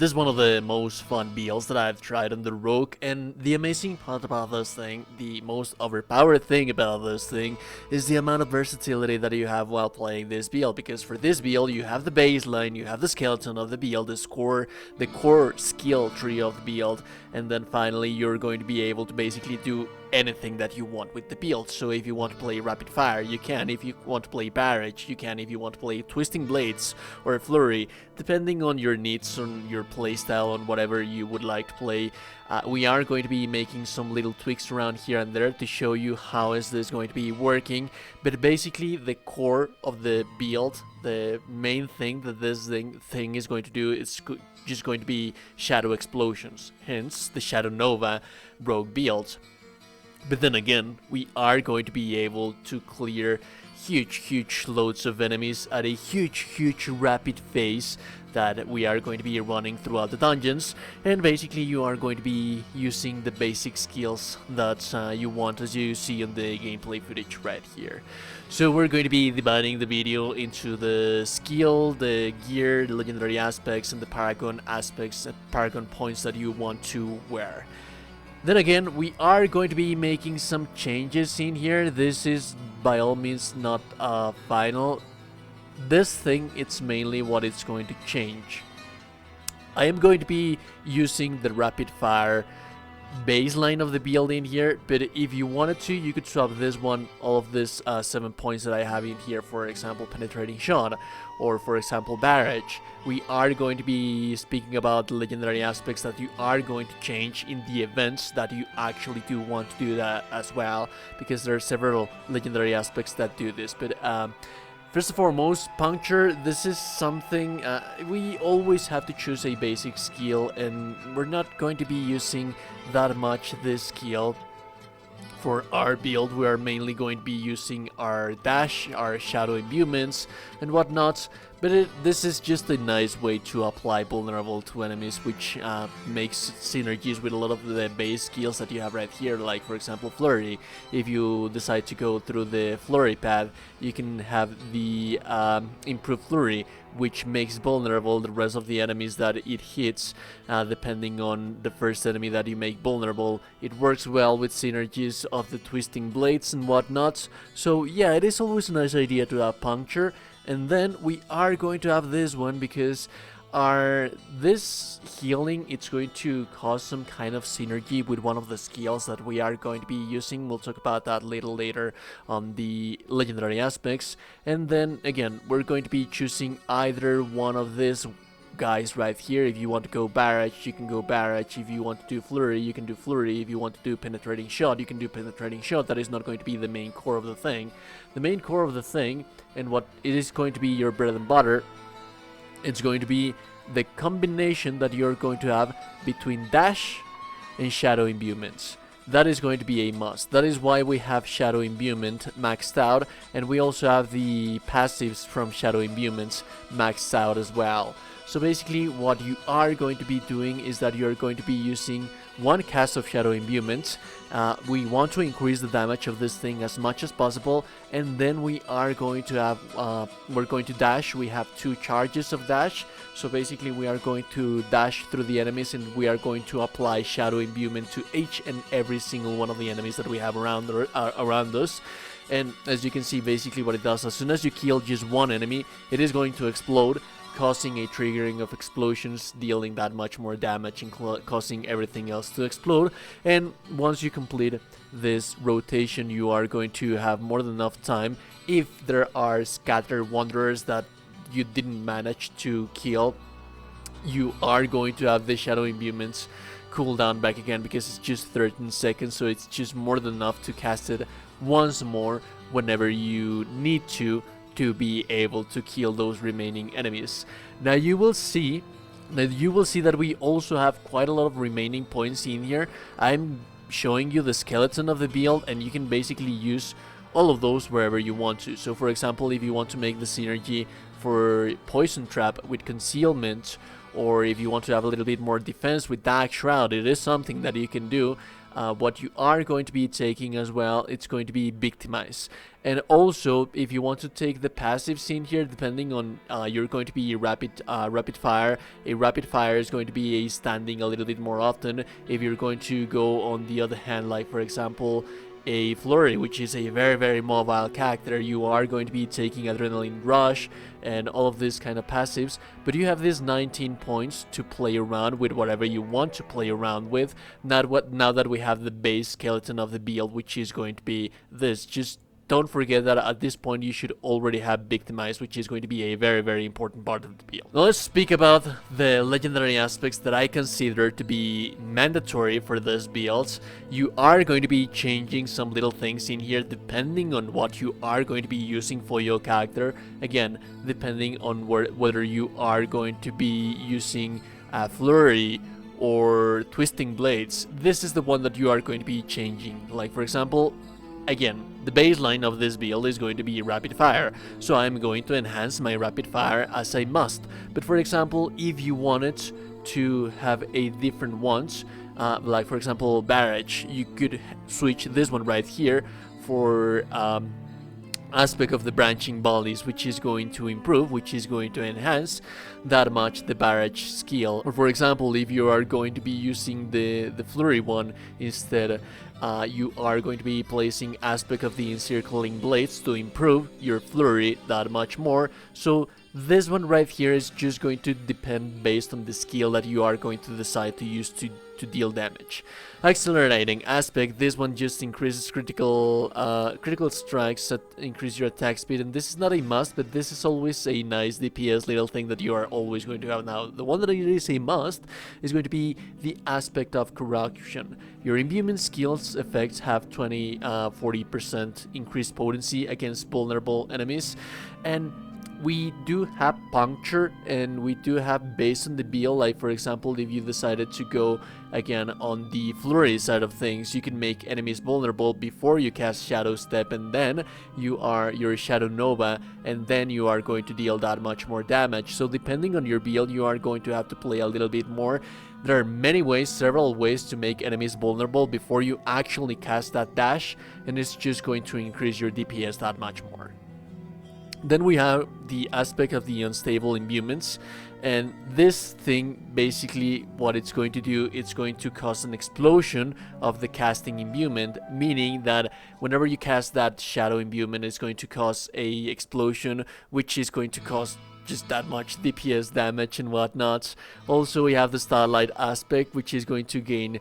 This is one of the most fun builds that I've tried on the Rogue, and the amazing part about this thing, the most overpowered thing about this thing, is the amount of versatility that you have while playing this build, because for this build you have the baseline, you have the skeleton of the build, the core skill tree of the build, and then finally you're going to be able to basically do anything that you want with the build. So if you want to play rapid fire, you can. If you want to play barrage, you can. If you want to play twisting blades or flurry, depending on your needs, on your playstyle, on whatever you would like to play, we are going to be making some little tweaks around here and there to show you how is this going to be working. But basically the core of the build, the main thing that this thing is going to do is just going to be shadow explosions, hence the Shadow Nova Rogue build. But then again, we are going to be able to clear huge loads of enemies at a huge rapid pace that we are going to be running throughout the dungeons, and basically you are going to be using the basic skills that you want, as you see on the gameplay footage right here. So we're going to be dividing the video into the skill, the gear, the legendary aspects, and the Paragon aspects, Paragon points that you want to wear. Then again, we are going to be making some changes in here. This is by all means not final. This thing, it's mainly what it's going to change. I am going to be using the rapid fire baseline of the build in here, but if you wanted to, you could swap this one, all of these 7 points that I have in here, for example penetrating shot, or for example barrage. We are going to be speaking about the legendary aspects that you are going to change in the events that you actually do want to do that as well, because there are several legendary aspects that do this. But first and foremost, puncture, this is something, we always have to choose a basic skill, and we're not going to be using that much this skill. For our build, we are mainly going to be using our dash, our shadow imbuements, and whatnot. But this is just a nice way to apply vulnerable to enemies, which makes synergies with a lot of the base skills that you have right here, like for example flurry. If you decide to go through the flurry path, you can have the improved flurry, which makes vulnerable the rest of the enemies that it hits, depending on the first enemy that you make vulnerable. It works well with synergies of the twisting blades and whatnot. So yeah, it is always a nice idea to have puncture. And then we are going to have this one, because this healing, it's going to cause some kind of synergy with one of the skills that we are going to be using. We'll talk about that a little later on the legendary aspects. And then again, we're going to be choosing either one of these guys right here. If you want to go barrage, you can go barrage. If you want to do flurry, you can do flurry. If you want to do penetrating shot, you can do penetrating shot. That is not going to be the main core of the thing. The main core of the thing, and what it is going to be your bread and butter, it's going to be the combination that you're going to have between dash and shadow imbuements. That is going to be a must. That is why we have shadow imbuement maxed out, and we also have the passives from shadow imbuements maxed out as well. So basically what you are going to be doing is that you're going to be using one cast of shadow imbuement. We want to increase the damage of this thing as much as possible, and then we are going to have we're going to dash. We have 2 charges of dash, so basically we are going to dash through the enemies, and we are going to apply shadow imbuement to each and every single one of the enemies that we have around us. And as you can see, basically what it does, as soon as you kill just one enemy, it is going to explode, causing a triggering of explosions, dealing that much more damage and causing everything else to explode. And once you complete this rotation, you are going to have more than enough time. If there are scattered wanderers that you didn't manage to kill, you are going to have the shadow imbuements cool down back again, because it's just 13 seconds, so it's just more than enough to cast it once more whenever you need to be able to kill those remaining enemies. Now you will see that we also have quite a lot of remaining points in here. I'm showing you the skeleton of the build, and you can basically use all of those wherever you want to. So for example, if you want to make the synergy for poison trap with concealment, or if you want to have a little bit more defense with Dark Shroud, it is something that you can do. what you are going to be taking as well, it's going to be victimize. And also, if you want to take the passive scene here, depending on you're going to be rapid fire. A rapid fire is going to be a standing a little bit more often. If you're going to go on the other hand, like for example a flurry, which is a very mobile character, you are going to be taking adrenaline rush and all of these kind of passives, but you have these 19 points to play around with whatever you want to play around with. Now that we have the base skeleton of the build, which is going to be this. Just don't forget that at this point you should already have victimized, which is going to be a very important part of the build. Now let's speak about the legendary aspects that I consider to be mandatory for this build. You are going to be changing some little things in here depending on what you are going to be using for your character. Again, depending on whether you are going to be using a flurry or twisting blades. This is the one that you are going to be changing. Like for example, again, the baseline of this build is going to be rapid fire, so I'm going to enhance my rapid fire as I must. But for example, if you wanted to have a different ones, like for example barrage, you could switch this one right here for aspect of the branching volleys, which is going to improve, which is going to enhance that much the barrage skill. Or for example, if you are going to be using the flurry one instead, you are going to be placing aspect of the encircling blades to improve your flurry that much more. So this one right here is just going to depend based on the skill that you are going to decide to use to deal damage. Accelerating aspect, this one just increases critical strikes that increase your attack speed, and this is not a must, but this is always a nice DPS little thing that you are always going to have. Now, the one that is a must is going to be the aspect of corruption. Your imbuement skills effects have 40% increased potency against vulnerable enemies, and we do have puncture, and we do have based on the build. Like for example, if you decided to go again on the flurry side of things, you can make enemies vulnerable before you cast Shadow Step, and then your Shadow Nova, and then you are going to deal that much more damage. So depending on your build, you are going to have to play a little bit more. There are many ways, several ways to make enemies vulnerable before you actually cast that dash, and it's just going to increase your DPS that much more. Then we have the aspect of the unstable imbuements, and this thing basically what it's going to do, it's going to cause an explosion of the casting imbuement, meaning that whenever you cast that shadow imbuement, it's going to cause a explosion, which is going to cause just that much DPS damage and whatnot. Also, we have the Starlight aspect, which is going to gain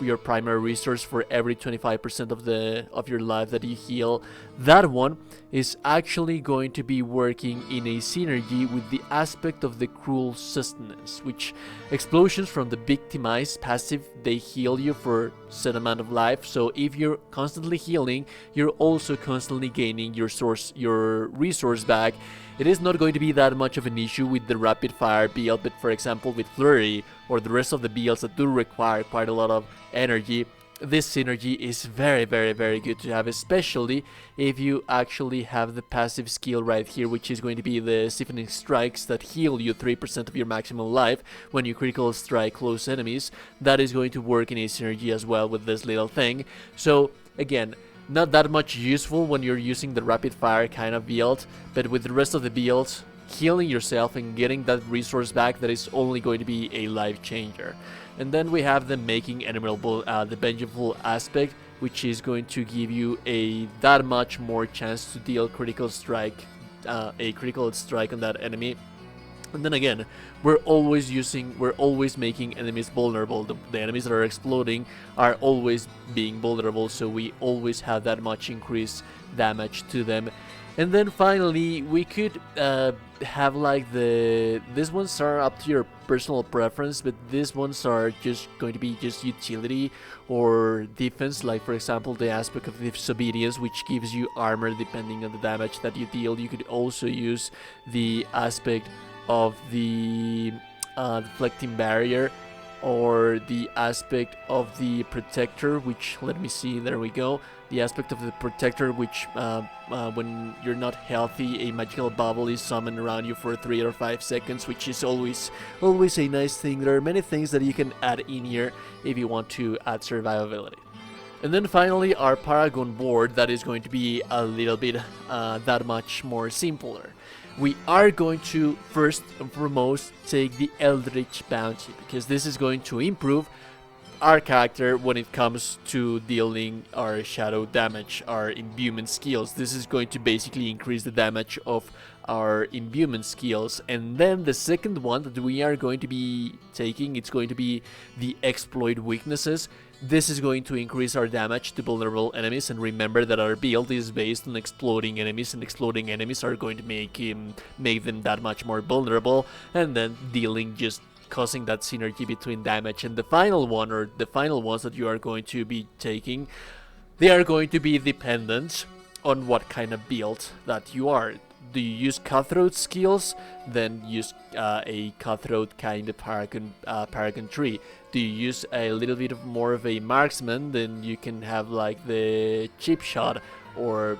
your primary resource for every 25% of your life that you heal. That one is actually going to be working in a synergy with the aspect of the Cruel Sustenance, which explosions from the Victimize passive, they heal you for a set amount of life. So if you're constantly healing, you're also constantly gaining your resource back. It is not going to be that much of an issue with the rapid fire build, but for example with Flurry or the rest of the builds that do require quite a lot of energy, this synergy is very good to have, especially if you actually have the passive skill right here, which is going to be the Siphoning Strikes that heal you 3% of your maximum life when you critical strike close enemies. That is going to work in a synergy as well with this little thing. So again, not that much useful when you're using the rapid fire kind of build, but with the rest of the builds, healing yourself and getting that resource back, that is only going to be a life changer. And then we have the making enumerable, the vengeful aspect, which is going to give you that much more chance to deal critical strike, a critical strike on that enemy. And then again, we're always making enemies vulnerable. The enemies that are exploding are always being vulnerable, so we always have that much increased damage to them. And then finally, we could have like these ones are up to your personal preference, but these ones are just going to be just utility or defense. Like for example, the aspect of disobedience, which gives you armor depending on the damage that you deal. You could also use the aspect of the deflecting barrier, or the aspect of the protector, which, let me see, there we go, the aspect of the protector, which when you're not healthy, a magical bubble is summoned around you for 3 or 5 seconds, which is always a nice thing. There are many things that you can add in here if you want to add survivability. And then finally, our Paragon board, that is going to be a little bit that much more simpler. We are going to first and foremost take the Eldritch Bounty, because this is going to improve our character when it comes to dealing our shadow damage, our imbuement skills. This is going to basically increase the damage of our imbuement skills. And then the second one that we are going to be taking, it's going to be the Exploit Weaknesses. This is going to increase our damage to vulnerable enemies, and remember that our build is based on exploding enemies, and exploding enemies are going to make them that much more vulnerable, and then causing that synergy between damage. And the final one, or the final ones that you are going to be taking, they are going to be dependent on what kind of build that you are. Do you use cutthroat skills? Then use a cutthroat kind of Paragon tree. Do you use a little bit more of a marksman? Then you can have like the cheap shot, or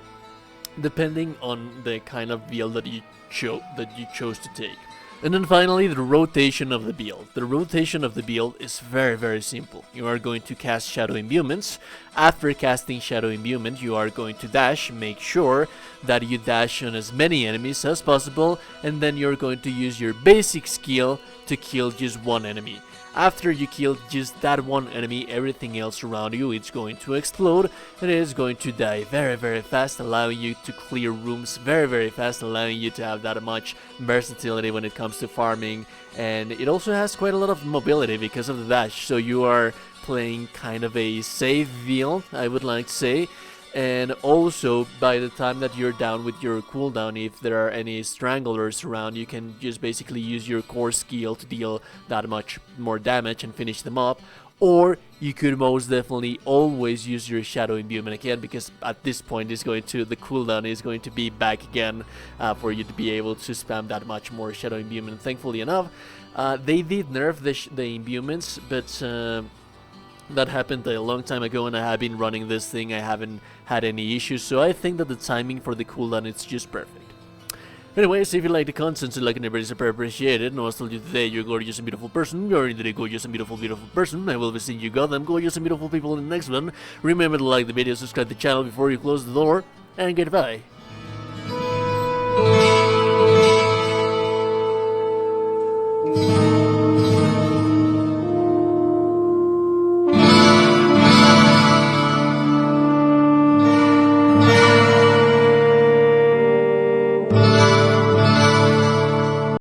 depending on the kind of build that you chose to take. And then finally, the rotation of the build. The rotation of the build is very, very simple. You are going to cast Shadow Imbuments. After casting Shadow Imbuement, you are going to dash. Make sure that you dash on as many enemies as possible, and then you're going to use your basic skill to kill just one enemy. After you kill just that one enemy, everything else around you is going to explode, and it is going to die very, very fast, allowing you to clear rooms very, very fast, allowing you to have that much versatility when it comes to farming. And it also has quite a lot of mobility because of the dash, so you are playing kind of a safe build, I would like to say. And also, by the time that you're down with your cooldown, if there are any stranglers around, you can just basically use your core skill to deal that much more damage and finish them up. Or you could most definitely always use your Shadow Imbuement again, because at this point the cooldown is going to be back again for you to be able to spam that much more Shadow Imbuement. Thankfully enough, they did nerf the Imbuments, but that happened a long time ago, and I have been running this thing. I haven't had any issues, so I think that the timing for the cooldown is just perfect. Anyways, if you like the content, so like and everybody super appreciated. And I told you today, you're a gorgeous and beautiful person. You're indeed a gorgeous and beautiful person. I will be seeing you goddamn gorgeous and beautiful people in the next one. Remember to like the video, subscribe to the channel before you close the door, and goodbye.